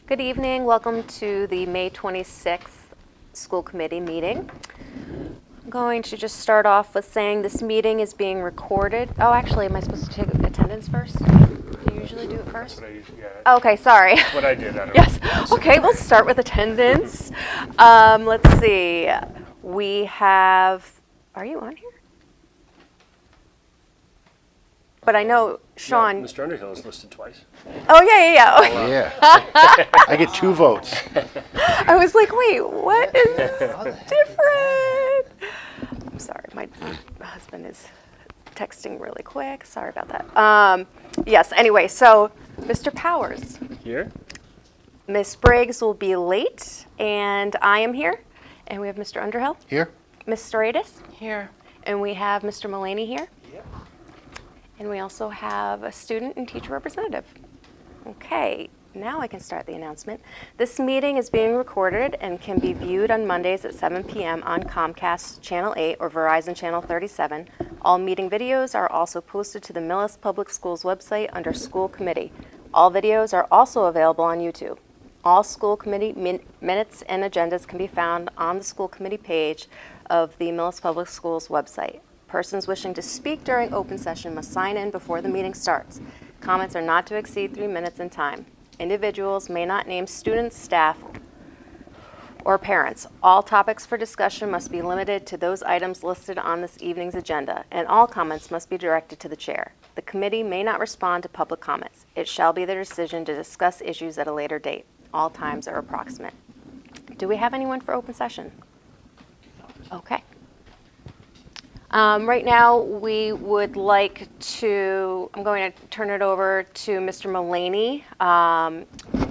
Good evening. Welcome to the May 26th school committee meeting. I'm going to just start off with saying this meeting is being recorded. Oh, actually, am I supposed to take attendance first? Do you usually do it first? That's what I usually, yeah. Okay, sorry. That's what I did. I don't Yes. know. Okay, we'll start with attendance. Let's see. We have, are you on here? But I know Sean. Mr. Underhill is listed twice. Oh, yeah. Yeah. I get 2 votes. I was like, wait, what is different? I'm sorry, my husband is texting really quick. Sorry about that. Yes, anyway, so Mr. Powers. Here? Miss Briggs will be late, and I am here. And we have Mr. Underhill, Here? Miss Storatis, Here. and we have Mr. Mullaney here. Yep. And we also have a student and teacher representative. Okay, now I can start the announcement. This meeting is being recorded and can be viewed on Mondays at 7 p.m. on Comcast Channel 8 or Verizon Channel 37. All meeting videos are also posted to the Millis Public Schools website under School Committee. All videos are also available on YouTube. All school committee minutes and agendas can be found on the school committee page of the Millis Public Schools website. Persons wishing to speak during open session must sign in before the meeting starts. Comments are not to exceed 3 minutes in time. Individuals may not name students, staff, or parents. All topics for discussion must be limited to those items listed on this evening's agenda, and all comments must be directed to the chair. The committee may not respond to public comments. It shall be their decision to discuss issues at a later date. All times are approximate. Do we have anyone for open session? Okay. Right now, we would like to, I'm going to turn it over to Mr. Mullaney.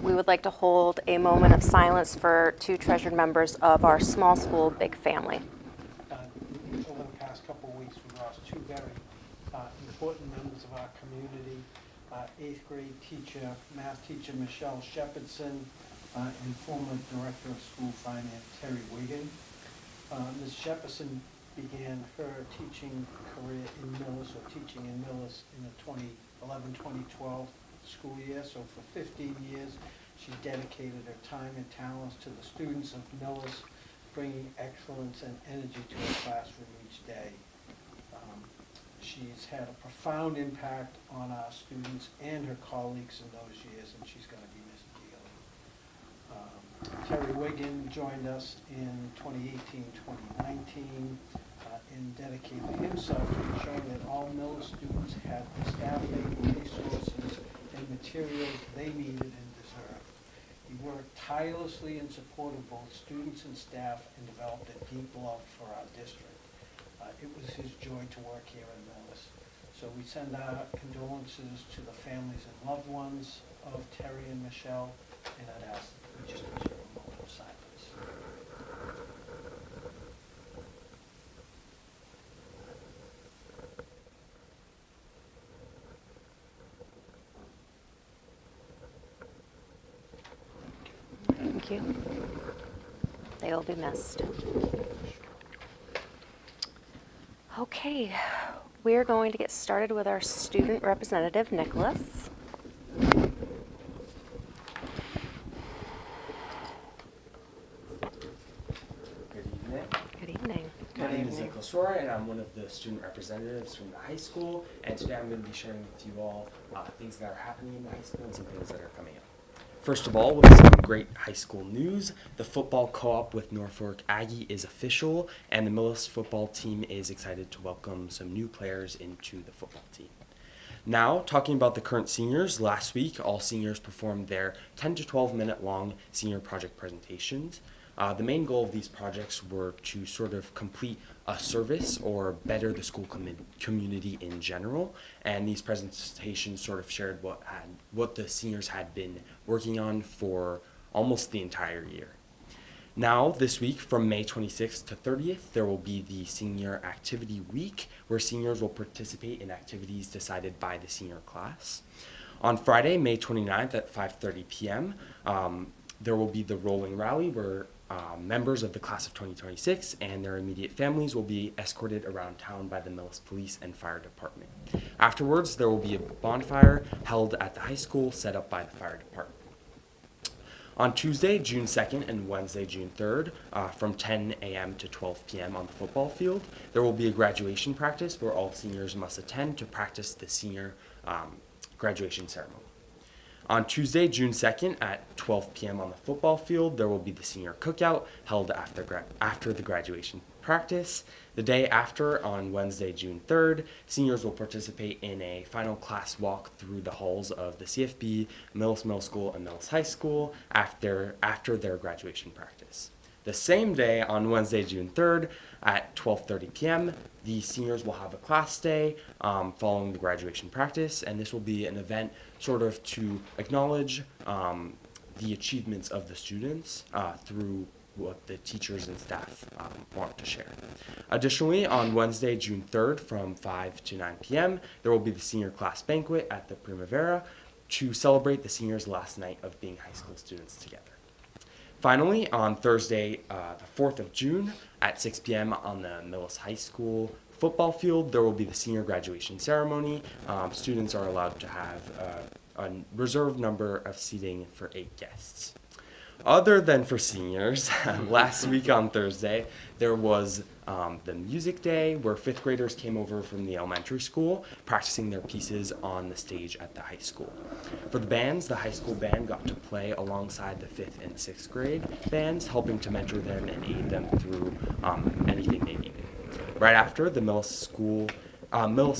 We would like to hold a moment of silence for 2 treasured members of our small school, big family. Over the past couple of weeks, we lost 2 very important members of our community. 8th grade teacher, math teacher Michelle Shepherdson, and former director of school finance Terry Wiggin. Ms. Shepherdson began her teaching career in Millis, or teaching in Millis, in the 2011-2012 school year. So for 15 years, she dedicated her time and talents to the students of Millis, bringing excellence and energy to her classroom each day. She's had a profound impact on our students and her colleagues in those years, and she's going to be missed dearly. Terry Wiggin joined us in 2018-2019 and dedicated himself to ensuring that all Millis students had the staffing, resources, and materials they needed and deserved. He worked tirelessly in support of both students and staff and developed a deep love for our district. It was his joy to work here in Millis. So we send our condolences to the families and loved ones of Terry and Michelle, and I'd ask that we just observe a moment of silence. Thank you. They will be missed. Okay, we're going to get started with our student representative, Nicholas. Good evening. Good evening. My name is Nicholas Roy, and I'm one of the student representatives from the high school. And today I'm going to be sharing with you all things that are happening in the high school and some things that are coming up. First of all, with some great high school news, the football co-op with Norfolk Aggie is official, and the Millis football team is excited to welcome some new players into the football team. Now, talking about the current seniors, last week all seniors performed their 10 to 12 minute long senior project presentations. The main goal of these projects were to sort of complete a service or better the school community in general, and these presentations sort of shared what the seniors had been working on for almost the entire year. Now, this week, from May 26th to 30th, there will be the Senior Activity Week, where seniors will participate in activities decided by the senior class. On Friday, May 29th at 5:30 p.m., there will be the Rolling Rally, where members of the class of 2026 and their immediate families will be escorted around town by the Millis Police and Fire Department. Afterwards, there will be a bonfire held at the high school set up by the fire department. On Tuesday, June 2nd and Wednesday, June 3rd, from 10 a.m. to 12 p.m. on the football field, there will be a graduation practice where all seniors must attend to practice the senior graduation ceremony. On Tuesday, June 2nd at 12 p.m. on the football field, there will be the senior cookout held after the graduation practice. The day after, on Wednesday, June 3rd, seniors will participate in a final class walk through the halls of the CFB, Millis Middle School, and Millis High School after their graduation practice. The same day, on Wednesday, June 3rd, at 12:30 p.m., the seniors will have a class day following the graduation practice, and this will be an event sort of to acknowledge the achievements of the students through what the teachers and staff want to share. Additionally, on Wednesday, June 3rd, from 5 to 9 p.m., there will be the senior class banquet at the Primavera to celebrate the seniors' last night of being high school students together. Finally, on Thursday, the 4th of June, at 6 p.m. on the Millis High School football field, there will be the senior graduation ceremony. Students are allowed to have a reserved number of seating for 8 guests. Other than for seniors, last week on Thursday, there was the music day where 5th graders came over from the elementary school practicing their pieces on the stage at the high school. For the bands, the high school band got to play alongside the 5th and 6th grade bands, helping to mentor them and aid them through anything they needed. Right after, the Millis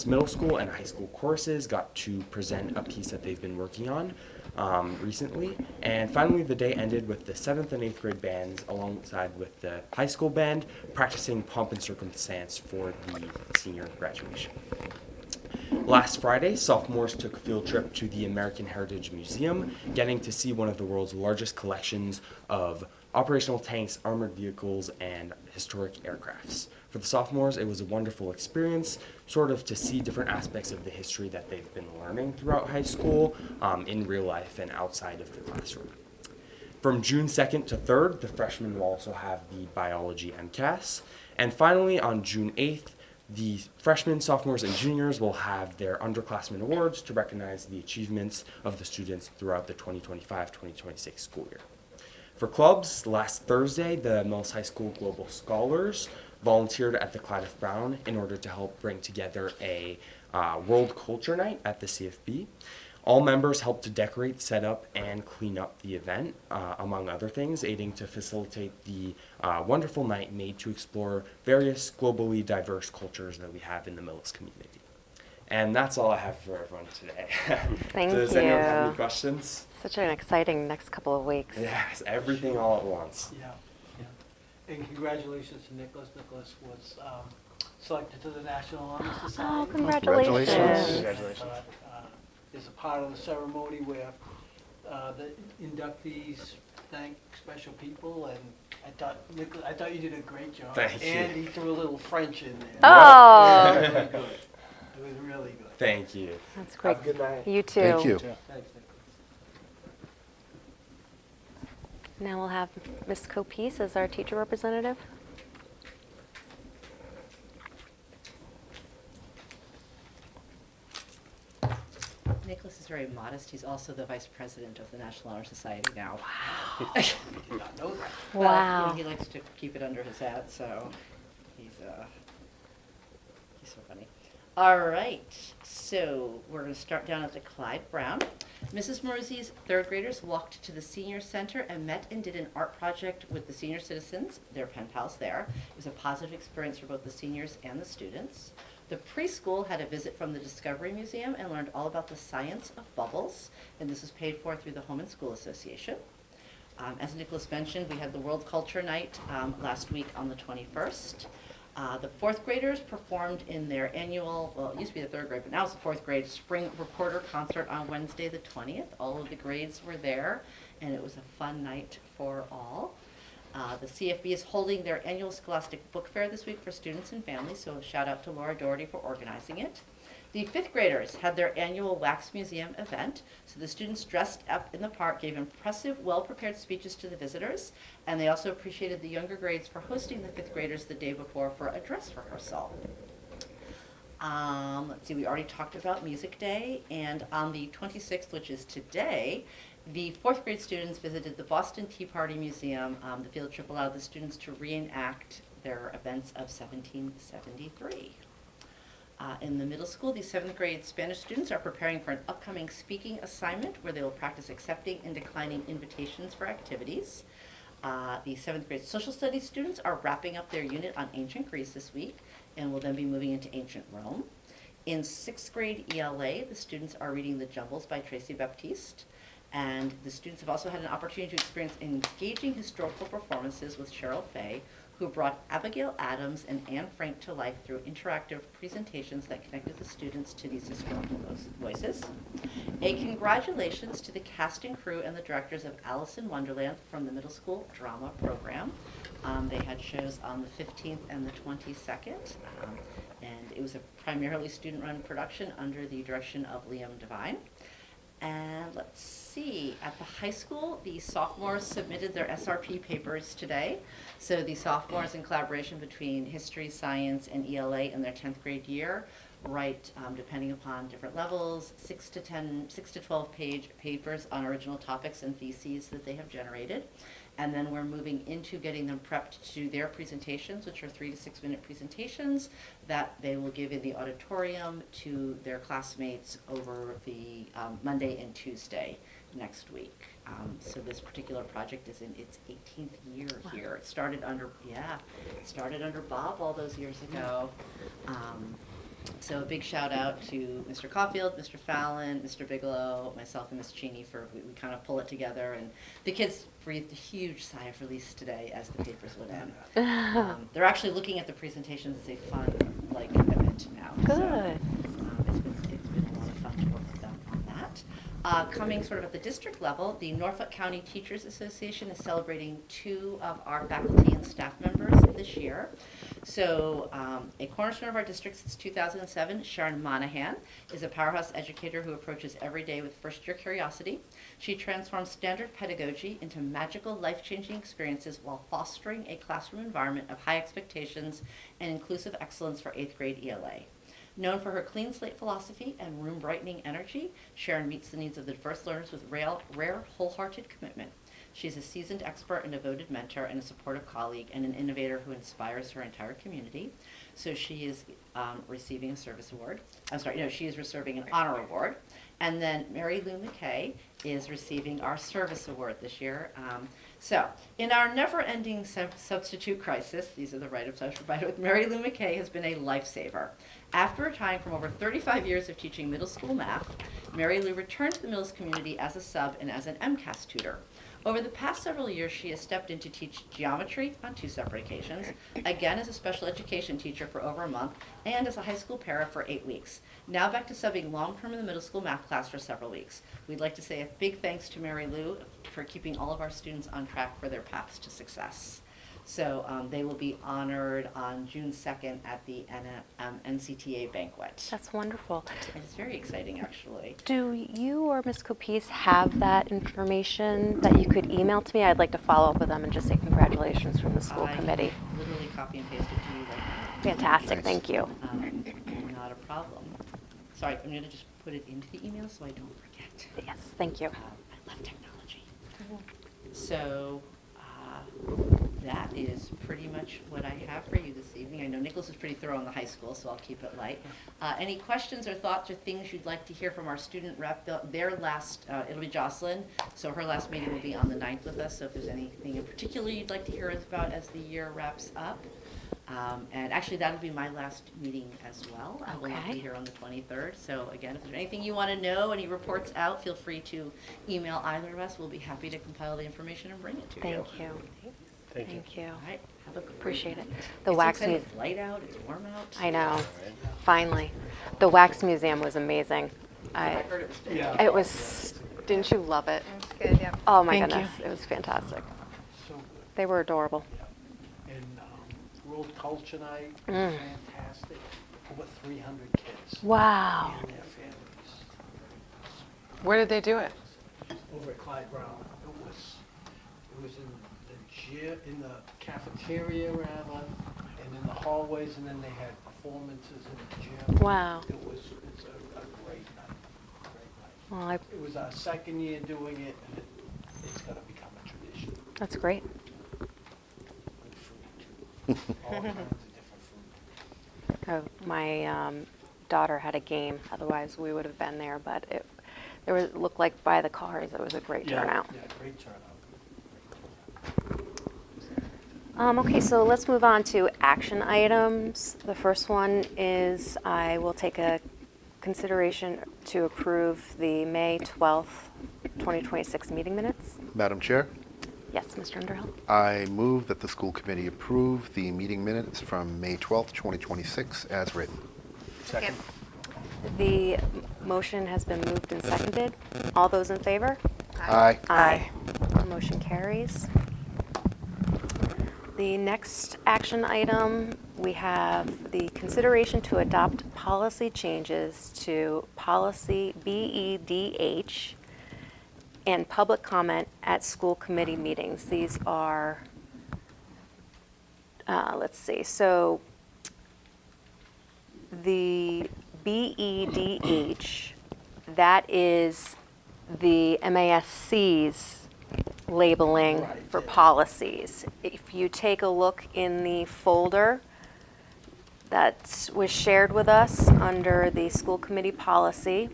Middle School and high school choruses got to present a piece that they've been working on recently. And finally, the day ended with the 7th and 8th grade bands alongside with the high school band practicing Pomp and Circumstance for the senior graduation. Last Friday, sophomores took a field trip to the American Heritage Museum, getting to see one of the world's largest collections of operational tanks, armored vehicles, and historic aircrafts. For the sophomores, it was a wonderful experience, sort of to see different aspects of the history that they've been learning throughout high school in real life and outside of the classroom. From June 2nd to 3rd, the freshmen will also have the biology MCAS. And finally, on June 8th, the freshmen, sophomores, and juniors will have their underclassmen awards to recognize the achievements of the students throughout the 2025-2026 school year. For clubs, last Thursday, the Millis High School Global Scholars volunteered at the Cladeth Brown in order to help bring together a World Culture Night at the CFB. All members helped to decorate, set up, and clean up the event, among other things, aiding to facilitate the wonderful night made to explore various globally diverse cultures that we have in the Millis community. And that's all I have for everyone today. Thank Does anyone have you. any questions? Such an exciting next couple of weeks. Yes, everything all at once. Yeah, yeah. And congratulations to Nicholas. Nicholas was selected to the National Honor Society. Oh, congratulations. Congratulations. Is a part of the ceremony where the inductees thank special people, and I thought you did a great job. Thank you. And he threw a little French in there. Oh, It was really good. It was really good. Thank you. that's great. Have a good night. You too. Thank you. Thanks, Nicholas. Now we'll have Ms. Copice as our teacher representative. Nicholas is very modest. He's also the vice president of the National Honor Society now. Did not know that. Well, you know, Wow. he likes to keep it under his hat, so he's so funny. All right, so we're going to start down at the Clyde Brown. Mrs. Moruzzi's third graders walked to the senior center and met and did an art project with the senior citizens, their pen pals there. It was a positive experience for both the seniors and the students. The preschool had a visit from the Discovery Museum and learned all about the science of bubbles, and this was paid for through the Home and School Association. As Nicholas mentioned, we had the World Culture Night last week on the 21st. The fourth graders performed in their annual, well, it used to be the third grade, but now it's the fourth grade, spring reporter concert on Wednesday the 20th. All of the grades were there, and it was a fun night for all. The CFB is holding their annual Scholastic Book Fair this week for students and families, so shout out to Laura Doherty for organizing it. The fifth graders had their annual Wax Museum event, so the students dressed up in the park gave impressive, well-prepared speeches to the visitors, and they also appreciated the younger grades for hosting the fifth graders the day before for a dress rehearsal. Let's see, we already talked about Music Day, and on the 26th, which is today, the fourth grade students visited the Boston Tea Party Museum. The field trip allowed the students to reenact their events of 1773. In the middle school, the seventh grade Spanish students are preparing for an upcoming speaking assignment where they will practice accepting and declining invitations for activities. The seventh grade social studies students are wrapping up their unit on ancient Greece this week and will then be moving into ancient Rome. In sixth grade ELA, the students are reading The Jumbles by Tracy Baptiste. And the students have also had an opportunity to experience engaging historical performances with Cheryl Fay, who brought Abigail Adams and Anne Frank to life through interactive presentations that connected the students to these historical voices. A congratulations to the cast and crew and the directors of Alice in Wonderland from the middle school drama program. They had shows on the 15th and the 22nd, and it was a primarily student-run production under the direction of Liam Devine. And let's see, at the high school, the sophomores submitted their SRP papers today. So the sophomores, in collaboration between history, science, and ELA in their 10th grade year, write, depending upon different levels, 6 to 12 page papers on original topics and theses that they have generated. And then we're moving into getting them prepped to do their presentations, which are 3 to 6 minute presentations that they will give in the auditorium to their classmates over the Monday and Tuesday next week. So this particular project is in its 18th year here. It started under Bob all those years ago. So a big shout out to Mr. Caulfield, Mr. Fallon, Mr. Bigelow, myself, and Ms. Cheney for we kind of pull it together. And the kids breathed a huge sigh of release today as the papers went in. They're actually looking at the presentations as a fun event now. Good. So, it's been a lot of fun to work with them on that. Coming sort of at the district level, the Norfolk County Teachers Association is celebrating 2 of our faculty and staff members this year. So a cornerstone of our district since 2007, Sharon Monahan, is a powerhouse educator who approaches every day with first-year curiosity. She transforms standard pedagogy into magical, life-changing experiences while fostering a classroom environment of high expectations and inclusive excellence for 8th grade ELA. Known for her clean slate philosophy and room-brightening energy, Sharon meets the needs of the diverse learners with rare wholehearted commitment. She's a seasoned expert and devoted mentor and a supportive colleague and an innovator who inspires her entire community. So she is receiving a service award. She is receiving an honor award. And then Mary Lou McKay is receiving our service award this year. So in our never-ending substitute crisis, these are the write-ups I was provided with, Mary Lou McKay has been a lifesaver. After retiring from over 35 years of teaching middle school math, Mary Lou returned to the Millis community as a sub and as an MCAS tutor. Over the past several years, she has stepped in to teach geometry on 2 separate occasions, again as a special education teacher for over a month, and as a high school para for 8 weeks. Now back to subbing long-term in the middle school math class for several weeks. We'd like to say a big thanks to Mary Lou for keeping all of our students on track for their paths to success. So they will be honored on June 2nd at the NCTA banquet. That's wonderful. It's very exciting, actually. Do you or Ms. Copese have that information that you could email to me? I'd like to follow up with them and just say congratulations from the school committee. Literally copy and paste it to you. Fantastic, Nice. Thank you. Not a problem. Sorry, I'm going to just put it into the email so I don't forget. Yes, thank you. I love technology. So that is pretty much what I have for you this evening. I know Nicholas is pretty thorough in the high school, so I'll keep it light. Any questions or thoughts or things you'd like to hear from our student rep? Their last, it'll be Jocelyn, so her last meeting will be on the 9th with us, so if there's anything in particular you'd like to hear about as the year wraps up. And actually, that'll be my last meeting as well. I will not be Okay. here on the 23rd. So again, if there's anything you want to know, any reports out, feel free to email either of us. We'll be happy to compile the information and bring it to you. Thank you. Thank you. Thank you. All right. Have a great Appreciate it. night. The It's wax exciting. mu- It's light out. It's warm out. I know. Finally. The Wax Museum was amazing. I heard it was big. Yeah. It was, didn't you love it? That's good, yeah. Oh my Thank goodness, it was fantastic. So, They were adorable. and World Culture Night, Mm. fantastic. Over 300 kids Wow. and their families. Where did they do it? Over at Clyde Brown. It was in the gym, in the cafeteria rather, and in the hallways, and then they had performances in the gym. Wow. It's a great night, great night. Well, It was our second year doing it, and it's gonna become a tradition. that's great. Good food, too. All kinds of different food. My daughter had a game, otherwise we would have been there, but it looked like by the cars, it was a great turnout. Yeah, great turnout. Okay, so let's move on to action items. The first one is I will take a consideration to approve the May 12th, 2026 meeting minutes. Madam Chair, Yes, Mr. Underhill? I move that the school committee approve the meeting minutes from May 12th, 2026 as written. Second. The motion has been moved and seconded. All those in favor? Aye. Aye. The motion carries. The next action item, we have the consideration to adopt policy changes to policy BEDH and public comment at school committee meetings. These are, let's see, so the BEDH, that is the MASC's labeling Right, for yeah. policies. If you take a look in the folder that was shared with us under the school committee policy,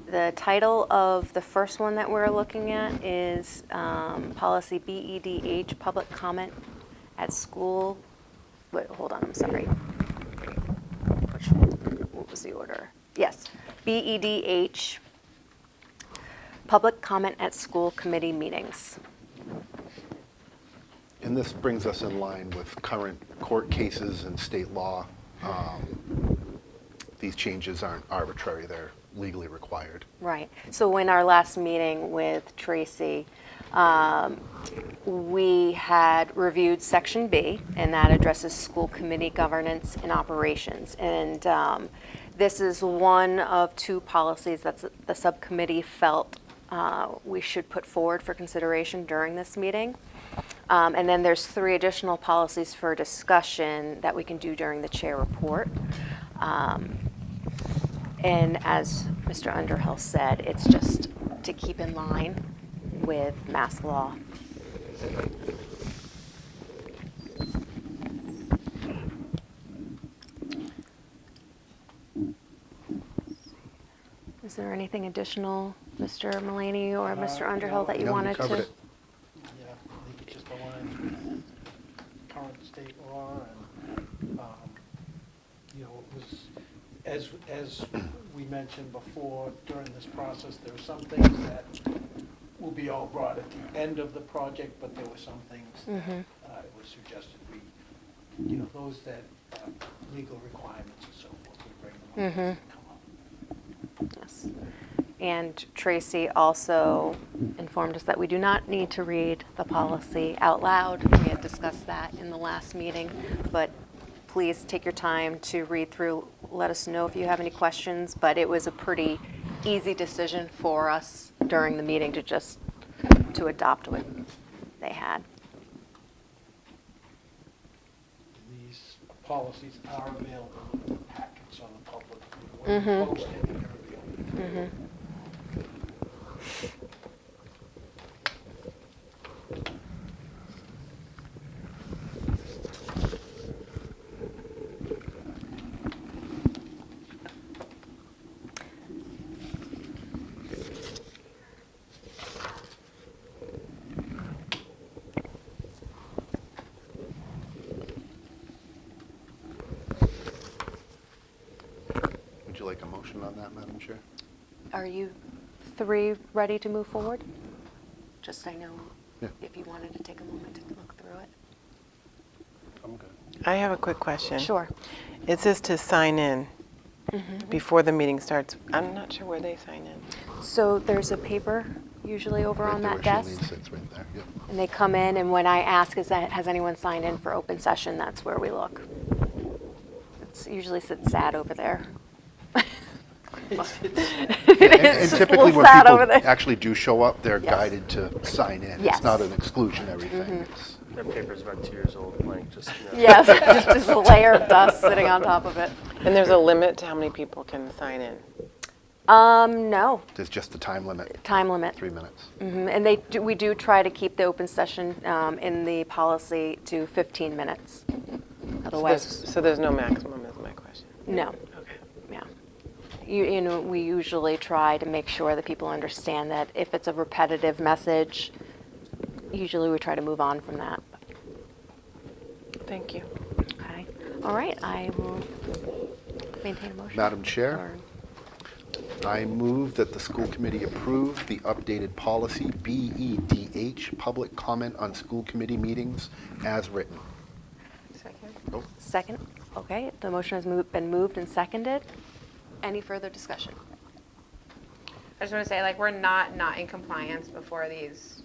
the title of the first one that we're looking at is policy BEDH, public comment at school. Wait, hold on, I'm sorry. What was the order? Yes, BEDH, public comment at school committee meetings. And this brings us in line with current court cases and state law. These changes aren't arbitrary, they're legally required. Right. So in our last meeting with Tracy, we had reviewed Section B, and that addresses school committee governance and operations. And this is one of two policies that the subcommittee felt we should put forward for consideration during this meeting. And then there's 3 additional policies for discussion that we can do during the chair report. And as Mr. Underhill said, it's just to keep in line with mass law. Is there anything additional, Mr. Mullaney or Mr. Underhill, that you No, wanted covered to? it. Yeah, I think it just aligns with current state law and, you know, it was, as we mentioned before, during this process, there were some things that will be all brought at the end of the project, but there were some things that it was suggested we, you know, those that, legal requirements and so forth, we bring them up as they come up. Yes. And Tracy also informed us that we do not need to read the policy out loud. We had discussed that in the last meeting, but please take your time to read through. Let us know if you have any questions, but it was a pretty easy decision for us during the meeting to adopt what they had. These policies are available in the packets on the public. When you post it, they're available. Would you like a motion on that, Madam Chair? Are you 3 ready to move forward? Just I know Yeah. if you wanted to take a moment to look through it. I'm good. I have a quick question. Sure. It says to sign in before the meeting starts. I'm not sure where they sign in. So there's a paper usually over Right on there that where desk. Charlene sits, right there, yep. And they come in, and when I ask, has anyone signed in for open session, that's where we look. It usually sits sad over there. It And is just a typically little when sad people over there. actually do show up, they're Yes. guided to sign in. Yes. It's not an exclusionary thing. It's That paper's about 2 years old, blank, just, you know. Yes, just a layer of dust sitting on top of it. And there's a limit to how many people can sign in. No, There's just a time limit, time limit. 3 minutes. And we do try to keep the open session in the policy to 15 minutes. Otherwise, So there's no maximum is my question. no. Okay. Yeah. You know, we usually try to make sure that people understand that if it's a repetitive message, usually we try to move on from that. Thank you. Okay. All right, I will maintain a motion. Madam Chair? Or- I move that the school committee approve the updated policy BEDH, public comment on school committee meetings, as written. Second. Second? Okay, the motion has been moved and seconded. Any further discussion? I just want to say, like, we're not in compliance before these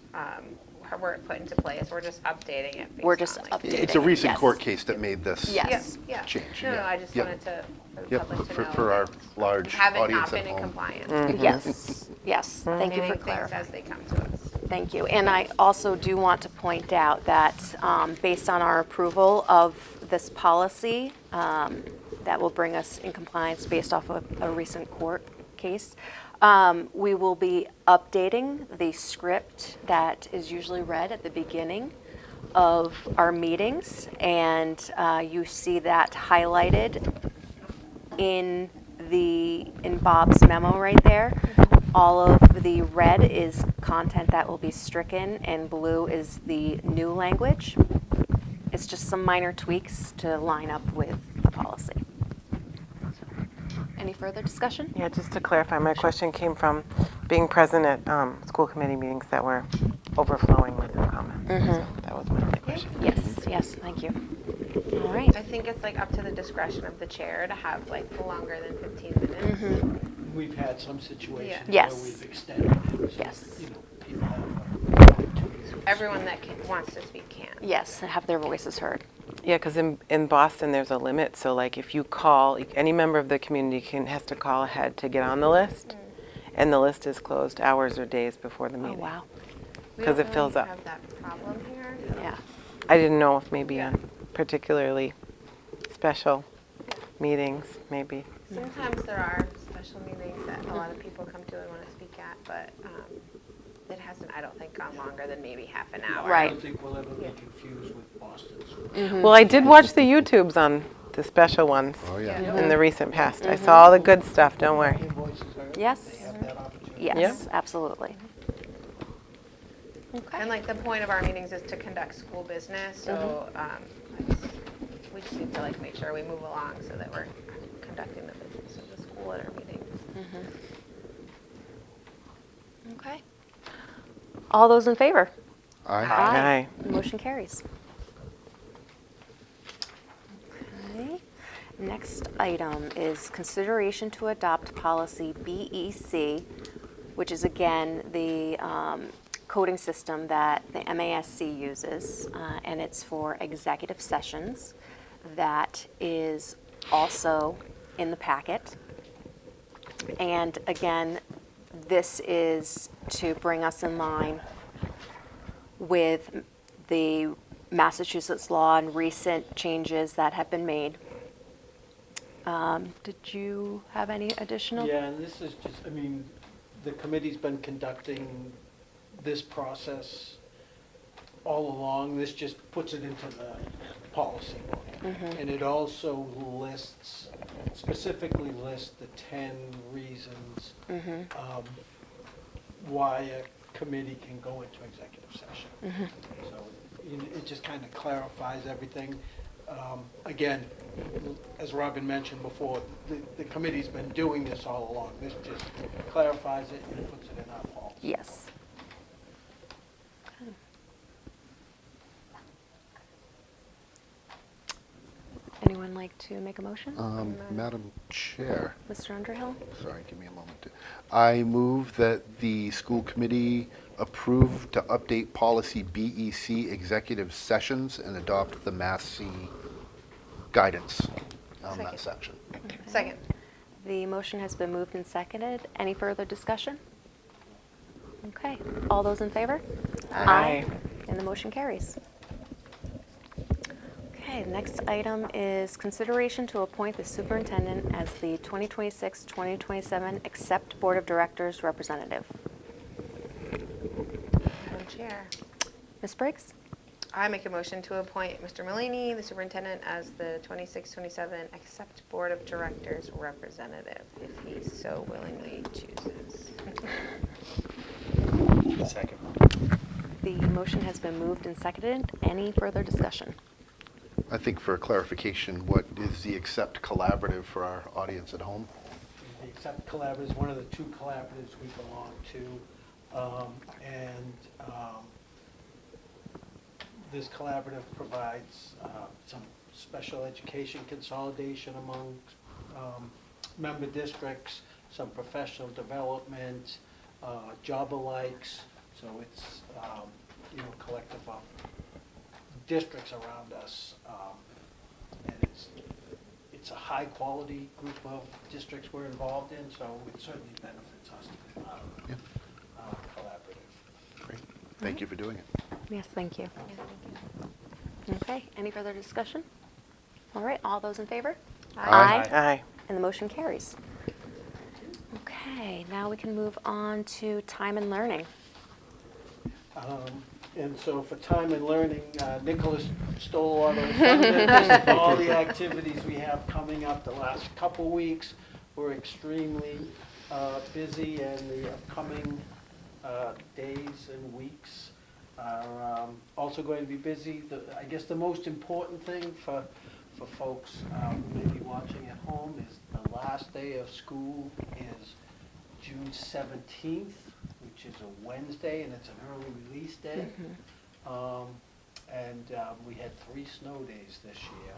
were put into place. We're just updating it. We're based just on, like, updating. It's a recent Yes. court case that made this Yes. Yeah. change. No, yeah. I just Yep. wanted for the Yep, public to for- know. for our that large we haven't audience not at been in home. compliance. Yes, yes, thank you for Updating things clarifying. as they come to us. Thank you. And I also do want to point out that based on our approval of this policy, that will bring us in compliance based off of a recent court case, we will be updating the script that is usually read at the beginning of our meetings. And you see that highlighted in Bob's memo right there. All of the red is content that will be stricken, and blue is the new language. It's just some minor tweaks to line up with the policy. Any further discussion? Yeah, just to clarify, my question came from being present at school committee meetings that were overflowing with comments. So that was my only question. Yes, thank you. All right. I think it's like up to the discretion of the chair to have like longer than 15 minutes. We've had some situations Yes. where we've extended it. So, Yes. you know, people have opportunities. Everyone that wants to speak can. Yes, have their voices heard. Yeah, because in Boston, there's a limit. So like if you call, any member of the community has to call ahead to get on the list. And the list is closed hours or days before the Oh, meeting. wow. We 'Cause don't it fills really up. have that problem here. Yeah. I didn't know if maybe on particularly special meetings, maybe. Sometimes there are special meetings that a lot of people come to and want to speak at, but it hasn't, I don't think, gone longer than maybe half an hour. I Right. don't think we'll ever be confused with Boston's. Well, I did watch the YouTubes on the special ones Oh, yeah. in the recent past. I saw all the good stuff, don't worry. Your voices heard. Yes. They have that opportunity. Yes, absolutely. Okay. And like the point of our meetings is to conduct school business, so we just need to like make sure we move along so that we're conducting the business of the school at our meetings. Okay. All those in favor? Aye. Aye. Motion carries. Okay. Next item is consideration to adopt policy BEC, which is again the coding system that the MASC uses, and it's for executive sessions. That is also in the packet. And again, this is to bring us in line with the Massachusetts law and recent changes that have been made. Did you have any additional? Yeah, and this is just, I mean, the committee's been conducting this process all along. This just puts it into the policy book. And it also lists, specifically lists the 10 reasons why a committee can go into executive session. So it just kind of clarifies everything. Again, as Robin mentioned before, the committee's been doing this all along. This just clarifies it and puts it in our policy. Yes. Anyone like to make a motion? Madam Chair, Mr. Underhill? sorry, give me a moment. I move that the school committee approve to update policy BEC executive sessions and adopt the Mass guidance on that Second. section. Second. The motion has been moved and seconded. Any further discussion? Okay. All those in favor? Aye. And the motion carries. Okay, the next item is consideration to appoint the superintendent as the 2026-2027 Accept Board of Directors representative. Madam Chair, Ms. Briggs? I make a motion to appoint Mr. Mullany, the superintendent, as the 26-27 Accept Board of Directors representative, if he so willingly chooses. Second. The motion has been moved and seconded. Any further discussion? I think for clarification, what is the Accept Collaborative for our audience at home? The Accept Collaborative is one of the two collaboratives we belong to. This collaborative provides some special education consolidation among member districts, some professional development, job alikes. So it's collective of districts around us, and it's a high quality group of districts we're involved in. So it certainly benefits us to be part of Yeah. collaborative. Great. Thank you for doing it. Yes, thank you. Okay, any further discussion? All right, all those in favor? Aye. Aye. And the motion carries. Okay, now we can move on to time and learning. And so for time and learning, Nicholas stole a lot of the thunder. Just all the activities we have coming up the last couple weeks. We're extremely busy, and the upcoming days and weeks are also going to be busy. I guess the most important thing for folks who may be watching at home is the last day of school is June 17th, which is a Wednesday, and it's an early release day. We had 3 snow days this year.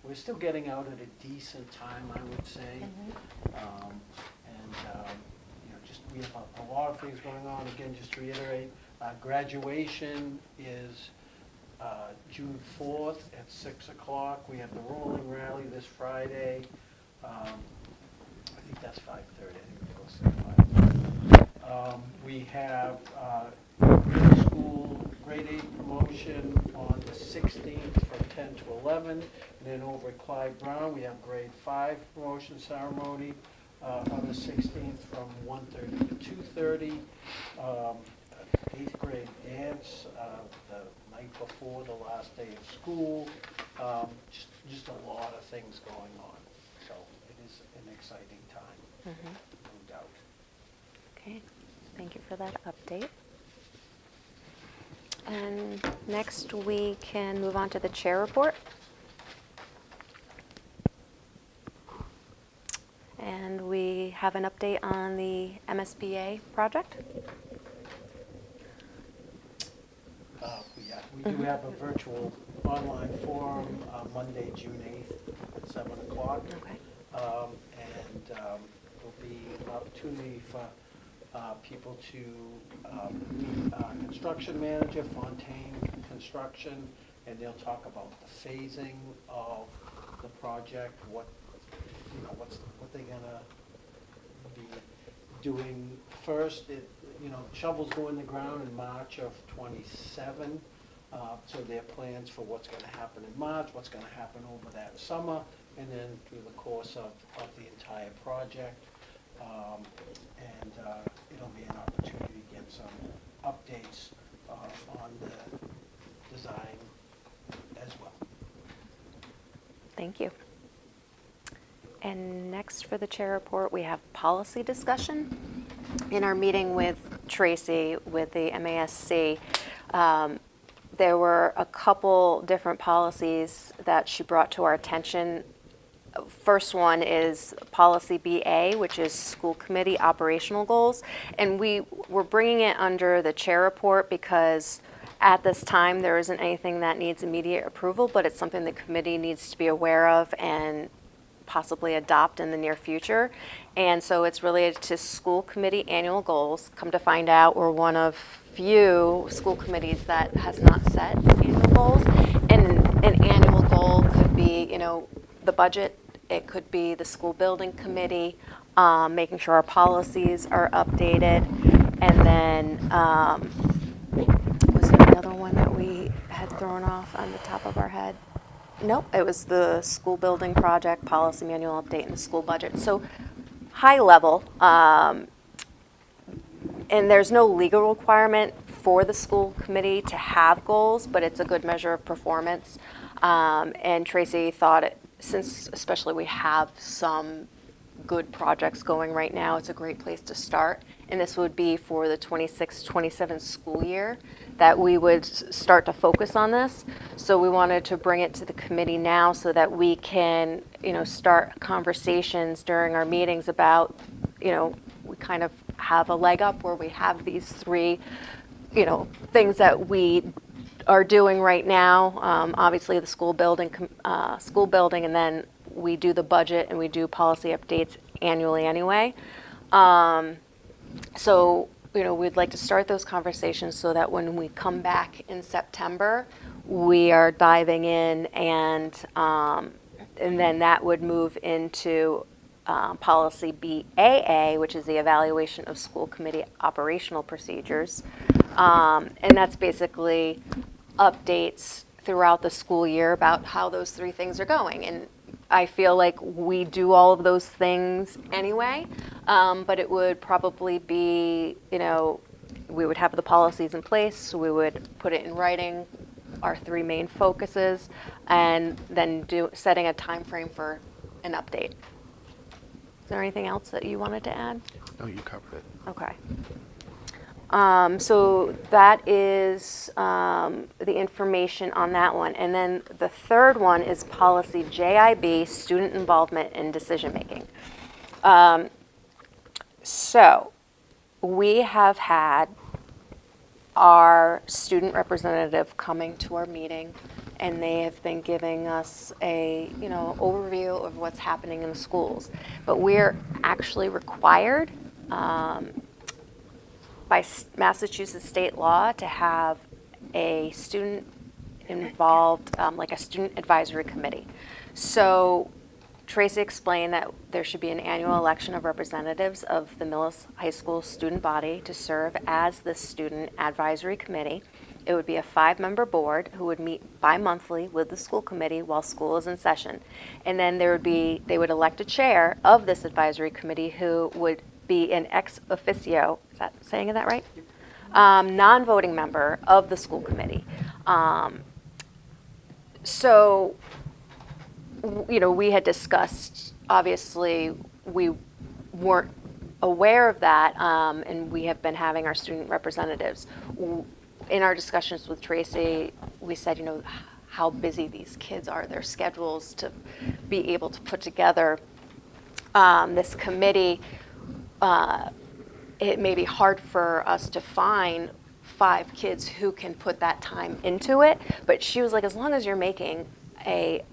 We're still getting out at a decent time, I would say. We have a lot of things going on. Again, just to reiterate, graduation is June 4th at 6 o'clock. We have the rolling rally this Friday. I think that's 5:30. I think we're supposed to say 5:30. We have middle school grade 8 promotion on the 16th from 10 to 11. And then over at Clyde Brown, we have grade 5 promotion ceremony on the 16th from 1:30 to 2:30. 8th grade dance the night before the last day of school. Just a lot of things going on. So it is an exciting time, no doubt. Okay, thank you for that update. And next we can move on to the chair report. And we have an update on the MSBA project. We do have a virtual online forum Monday, June 8th at 7 o'clock. Okay. There'll be an opportunity for people to meet construction manager, Fontaine Construction, and they'll talk about the phasing of the project, what they're gonna be doing first. Shovels go in the ground in March of '27. So their plans for what's going to happen in March, what's going to happen over that summer, and then through the course of the entire project. It'll be an opportunity to get some updates on the design as well. Thank you. And next for the chair report, we have policy discussion. In our meeting with Tracy with the MASC, there were a couple different policies that she brought to our attention. First one is policy BA, which is school committee operational goals. And we were bringing it under the chair report because at this time there isn't anything that needs immediate approval, but it's something the committee needs to be aware of and possibly adopt in the near future. And so it's related to school committee annual goals. Come to find out, we're one of few school committees that has not set annual goals. And an annual goal could be, the budget. It could be the school building committee, making sure our policies are updated. And then, was there another one that we thrown off on the top of our head. Nope, it was the school building project, policy manual update, and the school budget. So high level, and there's no legal requirement for the school committee to have goals, but it's a good measure of performance. And Tracy thought since especially we have some good projects going right now, it's a great place to start. And this would be for the 26-27 school year that we would start to focus on this. So we wanted to bring it to the committee now so that we can, start conversations during our meetings about, we kind of have a leg up where we have these three, things that we are doing right now. Obviously, the school building, and then we do the budget and we do policy updates annually anyway. So, we'd like to start those conversations so that when we come back in September, we are diving in, and then that would move into policy BAA, which is the evaluation of school committee operational procedures. And that's basically updates throughout the school year about how those three things are going. And I feel like we do all of those things anyway, but it would probably be, we would have the policies in place, so we would put it in writing, our three main focuses, and then setting a time frame for an update. Is there anything else that you wanted to add? No, you covered it. Okay. So that is the information on that one. And then the third one is policy JIB, student involvement in decision making. So we have had our student representative coming to our meeting, and they have been giving us a overview of what's happening in the schools. But we're actually required by Massachusetts state law to have a student involved, like a student advisory committee. So Tracy explained that there should be an annual election of representatives of the Millis High School student body to serve as the student advisory committee. It would be a 5-member board who would meet bi-monthly with the school committee while school is in session. And then they would elect a chair of this advisory committee who would be an ex officio, is that saying that right? Non-voting member of the school committee. So, we had discussed, obviously, we weren't aware of that, and we have been having our student representatives. In our discussions with Tracy, we said, how busy these kids are, their schedules to be able to put together this committee. It may be hard for us to find 5 kids who can put that time into it, but she was like, as long as you're making a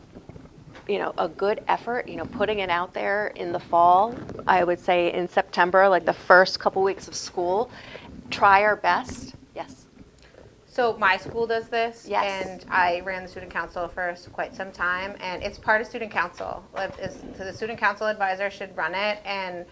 good effort, putting it out there in the fall, I would say in September, like the first couple weeks of school, try our best. Yes. So my school does this, Yes. and I ran the student council for quite some time, and it's part of student council. So the student council advisor should run it, and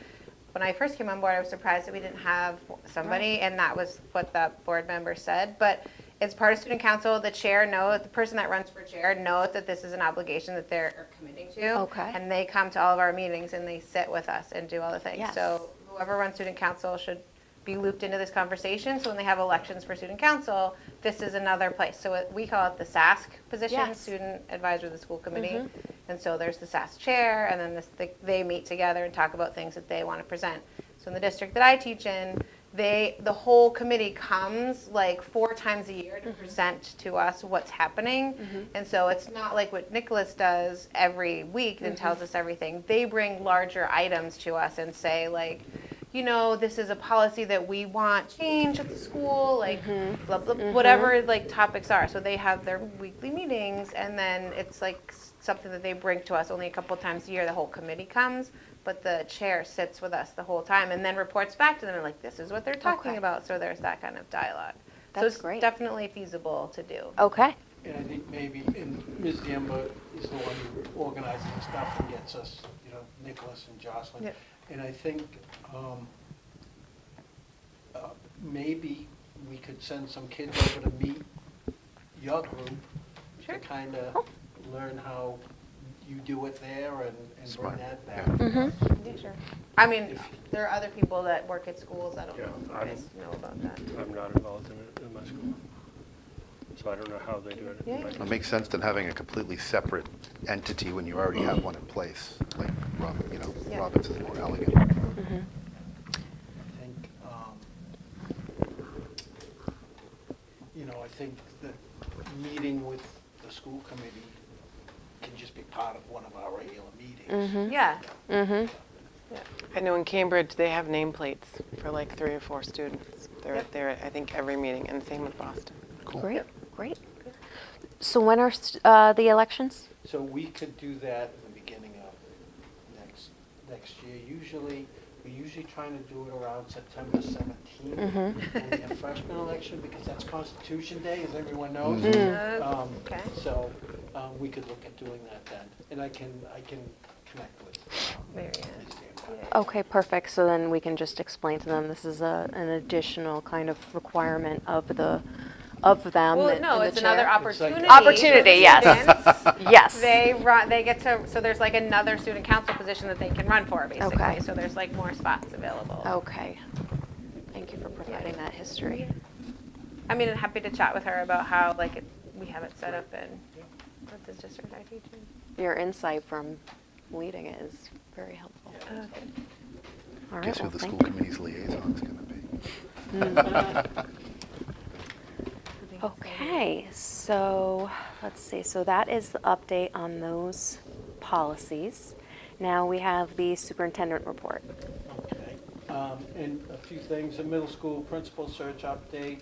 when I first came on board, I was surprised that we didn't have somebody, and that was what the board member said. But it's part of student council. The person that runs for chair knows that this is an obligation that they're committing to. Okay. And they come to all of our meetings and they sit with us and do all the things. Yes. So whoever runs student council should be looped into this conversation. So when they have elections for student council, this is another place. So we call it the SASC position, Yes. Student Advisor of the School Committee. And so there's the SASC chair, and then they meet together and talk about things that they want to present. So in the district that I teach in, the whole committee comes like 4 times a year to present to us what's happening. And so it's not like what Nicholas does every week and tells us everything. They bring larger items to us and say, like, this is a policy that we want change at the school, like blah, blah, whatever like topics are. So they have their weekly meetings, and then it's like something that they bring to us only a couple times a year. The whole committee comes, but the chair sits with us the whole time and then reports back to them and like, this is what they're talking Okay. about. So there's that kind of dialogue. So That's it's great. definitely feasible to do. Okay. And I think maybe, and Ms. Gamba is the one who organizes the stuff and gets us, Nicholas and Jocelyn. Yep. And I think maybe we could send some kids over to meet, your group Sure. to kind of learn how you do it there and bring Smart, that yeah. back. Yeah, sure. I mean, there are other people that work at schools. I don't know if you Yeah, guys know about that. I'm not involved in it in my school, so I don't know how they do it. in my It makes sense than having a completely separate entity when you already have one in place. Like, Yeah. Robbins is more elegant. I think, I think that meeting with the school committee can just be part of one of our regular meetings. Yeah. I know in Cambridge, they have nameplates for like 3 or 4 students. They're Yep. there, I think, every meeting, and same with Boston. Cool. Great, great. So when are the elections? So we could do that in the beginning of next year. We're usually trying to do it around September 17th. When we have freshman election, because that's Constitution Day, as everyone knows. Okay. So we could look at doing that then. And I can connect with Mary Ann. Ms. Zampa. Yeah. Okay, perfect. So then we can just explain to them this is an additional kind of requirement of them. Well, and no, the it's another chair. opportunity. Opportunity, for yes. students. Yes. They get to, so there's like another student council position that they can run for, basically. Okay. So there's like more spots available. Okay. Thank you for providing that history. I mean, I'm happy to chat with her about how we have it set up and with the district I teach in. Your insight from leading it is very helpful. All right, Guess who well, the thank school you. committee's liaison is going to be? Okay, so let's see. So that is the update on those policies. Now we have the superintendent report. Okay. And a few things, a middle school principal search update.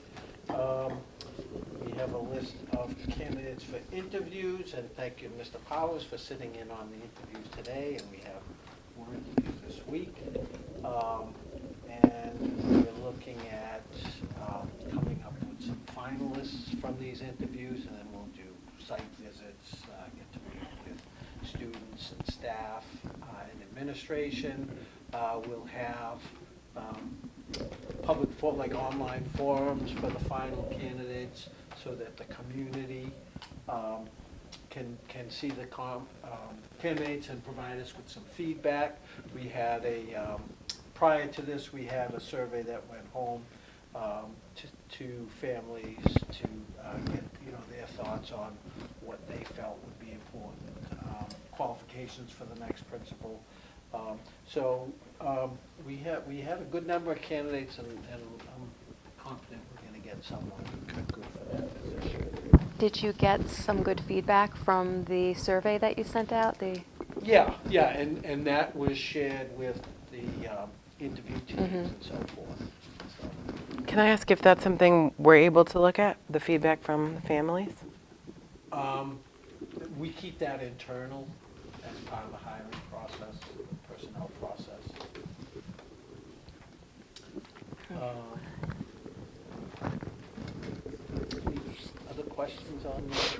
We have a list of candidates for interviews, and thank you, Mr. Powers, for sitting in on the interviews today, and we have more interviews this week. And we're looking at coming up with some finalists from these interviews, and then we'll do site visits, get to meet with students and staff and administration. We'll have public online forums for the final candidates so that the community can see the candidates and provide us with some feedback. We had prior to this, we had a survey that went home to families to get their thoughts on what they felt would be important qualifications for the next principal. So we have a good number of candidates, and I'm confident we're going to get someone good for that position. Did you get some good feedback from the survey that you sent out? Yeah, and that was shared with the interview teams and so forth. So, Can I ask if that's something we're able to look at, the feedback from the families? we keep that internal as part of the hiring process, personnel process. Any other questions on that?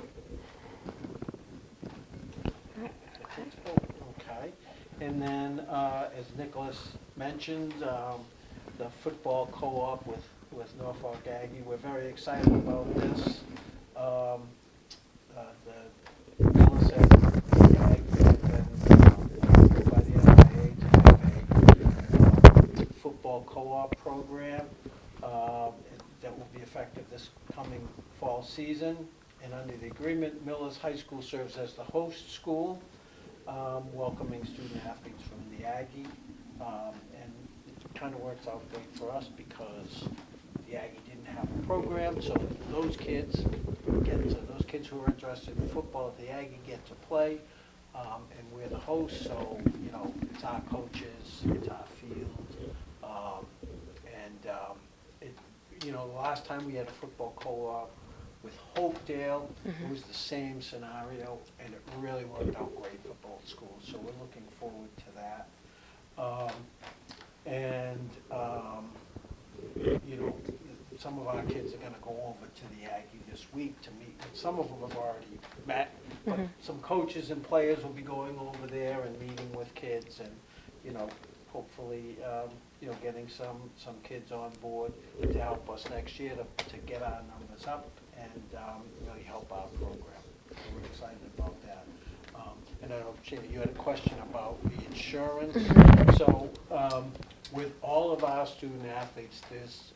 Okay. And then, as Nicholas mentioned, the football co-op with Norfolk Aggie, we're very excited about this. Millis and the Aggie have been approved by the FIA to have a football co-op program that will be effective this coming fall season. And under the agreement, Millis High School serves as the host school, welcoming student athletes from the Aggie. And it kind of works out great for us because the Aggie didn't have a program, so those kids who are interested in football at the Aggie get to play, and we're the host, so, it's our coaches, it's our field. The last time we had a football co-op with Hopedale, it was the same scenario, and it really worked out great for both schools, so we're looking forward to that. Some of our kids are gonna go over to the Aggie this week to meet, and some of them have already met, but some coaches and players will be going over there and meeting with kids and, hopefully, getting some kids on board to help us next year to get our numbers up and really help our program. So we're excited about that. And I know, Jamie, you had a question about the insurance. So with all of our student athletes, there's,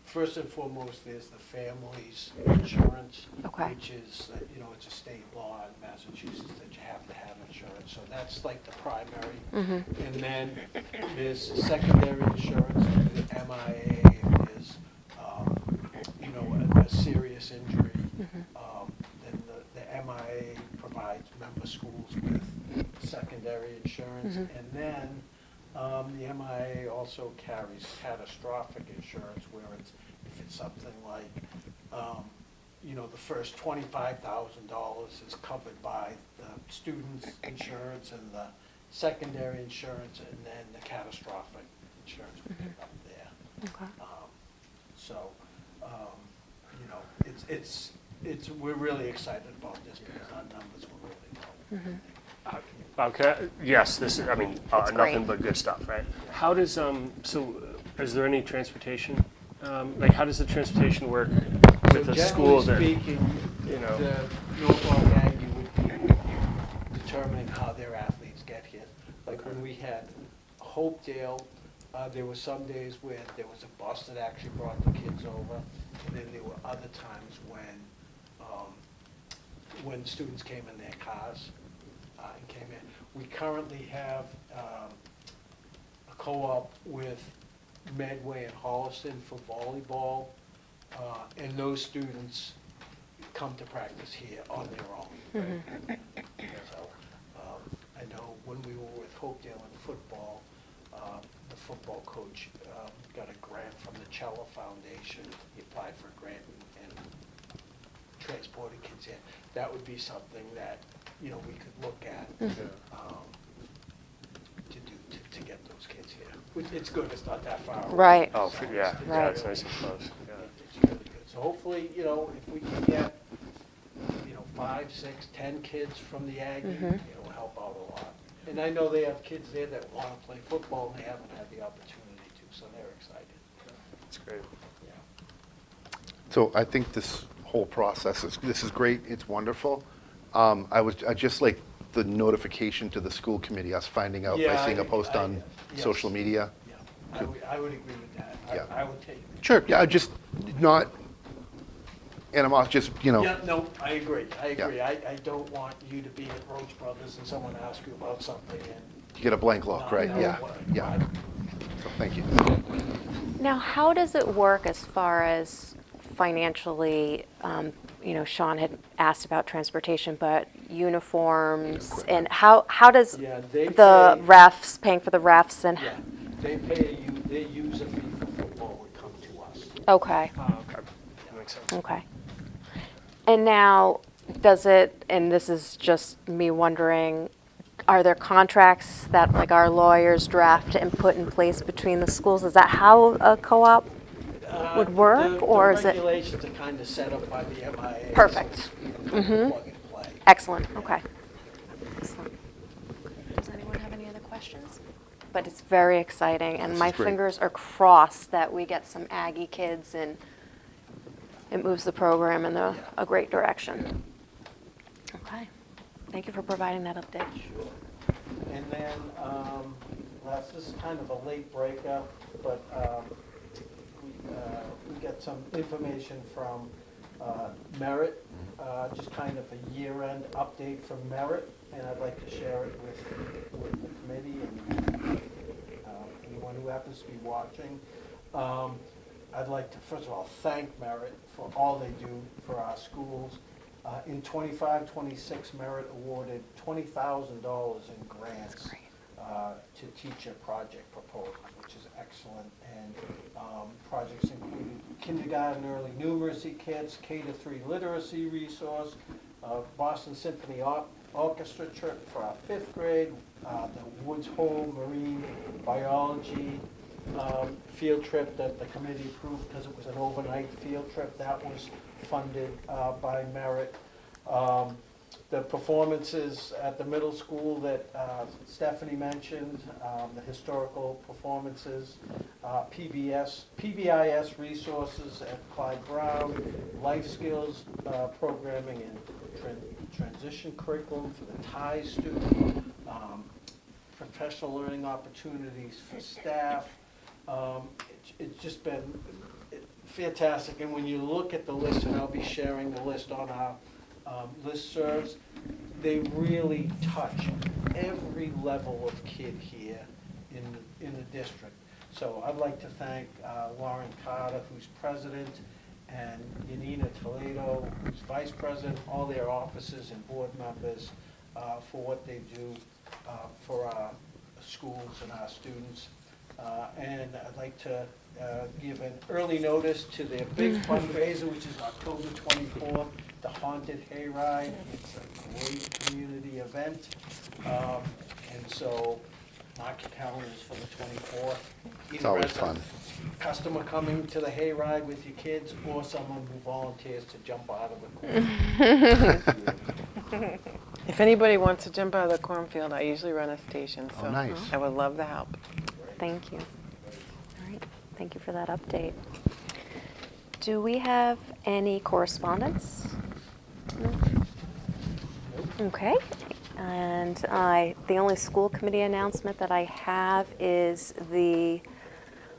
first and foremost, there's the family's insurance, Okay. which is, it's a state law in Massachusetts that you have to have insurance. So that's like the primary. And then there's secondary insurance, the MIA, if there's, a serious injury. Then the MIA provides member schools with secondary insurance. And then the MIA also carries catastrophic insurance, where if it's something like, the first $25,000 is covered by the student's insurance and the secondary insurance, and then the catastrophic insurance will pick up there. Okay. We're really excited about this because our numbers were really low. Okay, yes, this is, That's nothing great. but good stuff, right? How does, is there any transportation? How does the transportation work with So a school that, generally speaking, you know? the Norfolk Aggie would be determining how their athletes get here. Like when we had Hopedale, there were some days where there was a bus that actually brought the kids over. And then there were other times when students came in their cars and came in. We currently have a co-op with Medway and Holliston for volleyball, and those students come to practice here on their own. Right? So I know when we were with Hopedale in football, the football coach got a grant from the Cello Foundation. He applied for a grant and transported kids in. That would be something that we could look at to get those kids here. It's good. It's not that far away. Right. Oh, yeah, Right. it's nice and close, yeah. It's really good. So hopefully, if we can get, 5, 6, 10 kids from the Aggie, it'll help out a lot. And I know they have kids there that want to play football and they haven't had the opportunity to, so they're excited. It's great. Yeah. So I think this whole process this is great. It's wonderful. I just like the notification to the school committee, us finding out by seeing a post on yes. social media. Yeah, I would agree with that. Yeah. I would take it. Sure, yeah, just not just, Yeah, no, I agree. Yeah. I don't want you to be at Roach Brothers and someone asks you about something and. you get a blank look, not right? know Yeah, what- yeah. So thank you. Now, how does it work as far as financially? Sean had asked about transportation, but uniforms, and how does Yeah, they the pay- refs, paying for the refs, and, Yeah, they pay you, their user fee for football would come to us. okay, Oh, okay, that makes sense. okay. And now, does it, and this is just me wondering, are there contracts that like our lawyers draft and put in place between the schools? Is that how a co-op would work, The or is it? regulations are kind of set up by the MIA. so Perfect. it's, plug and play. Excellent, okay. Excellent. Does anyone have any other questions? But it's very exciting, and This my is great. fingers are crossed that we get some Aggie kids and it moves the program in a great direction. Okay. Thank you for providing that update. Sure. And then, this is kind of a late breaker, but we got some information from Merit, just kind of a year-end update from Merit, and I'd like to share it with the committee and anyone who happens to be watching. I'd like to, first of all, thank Merit for all they do for our schools. In 25-26, Merit awarded $20,000 in grants to teacher project proposals, which is excellent. And projects included kindergarten early numeracy kits, K-3 literacy resource, Boston Symphony Orchestra trip for our 5th grade, the Woods Hole Marine Biology field trip that the committee approved because it was an overnight field trip. That was funded by Merit. the performances at the middle school that Stephanie mentioned, the historical performances, PBIS resources at Clyde Brown, life skills programming and transition curriculum for the TIE student, professional learning opportunities for staff. It's just been fantastic, and when you look at the list, and I'll be sharing the list on our listservs, they really touch every level of kid here in the district. So I'd like to thank Lauren Carter, who's president, and Yanina Toledo, who's vice president, all their officers and board members for what they do for our schools and our students. And I'd like to give an early notice to their big fundraiser, which is October 24th, the Haunted Hayride. It's a great community event. And so mark your calendars for the 24th. It's always fun. Customer coming to the hayride with your kids, or someone who volunteers to jump out of the corn. If anybody wants to jump out of the cornfield, I usually run a station, so Oh, nice. I would love the help. Thank you. All right, thank you for that update. Do we have any correspondence? No? Okay, and the only school committee announcement that I have is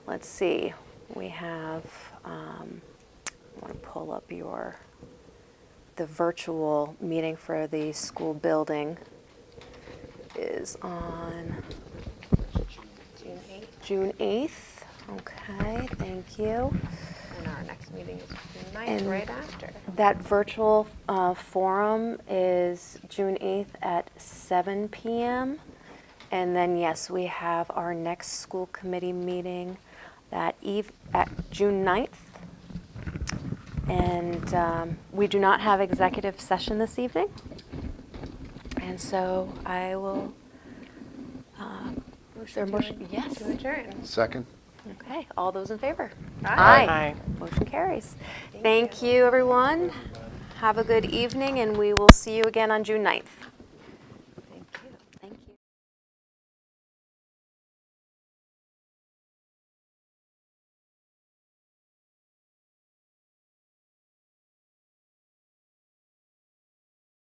let's see, we have, I want to pull up the virtual meeting for the school building is on June 8th. Okay, thank you. And our next meeting is June 9th, And right after. that virtual forum is June 8th at 7 p.m. And then, yes, we have our next school committee meeting at June 9th. And we do not have executive session this evening. And so I will, is there a motion? Yes. To adjourn. Second? Okay, all those in favor? Aye. Aye. Motion carries. Thank you, everyone. Have a good evening, and we will see you again on June 9th.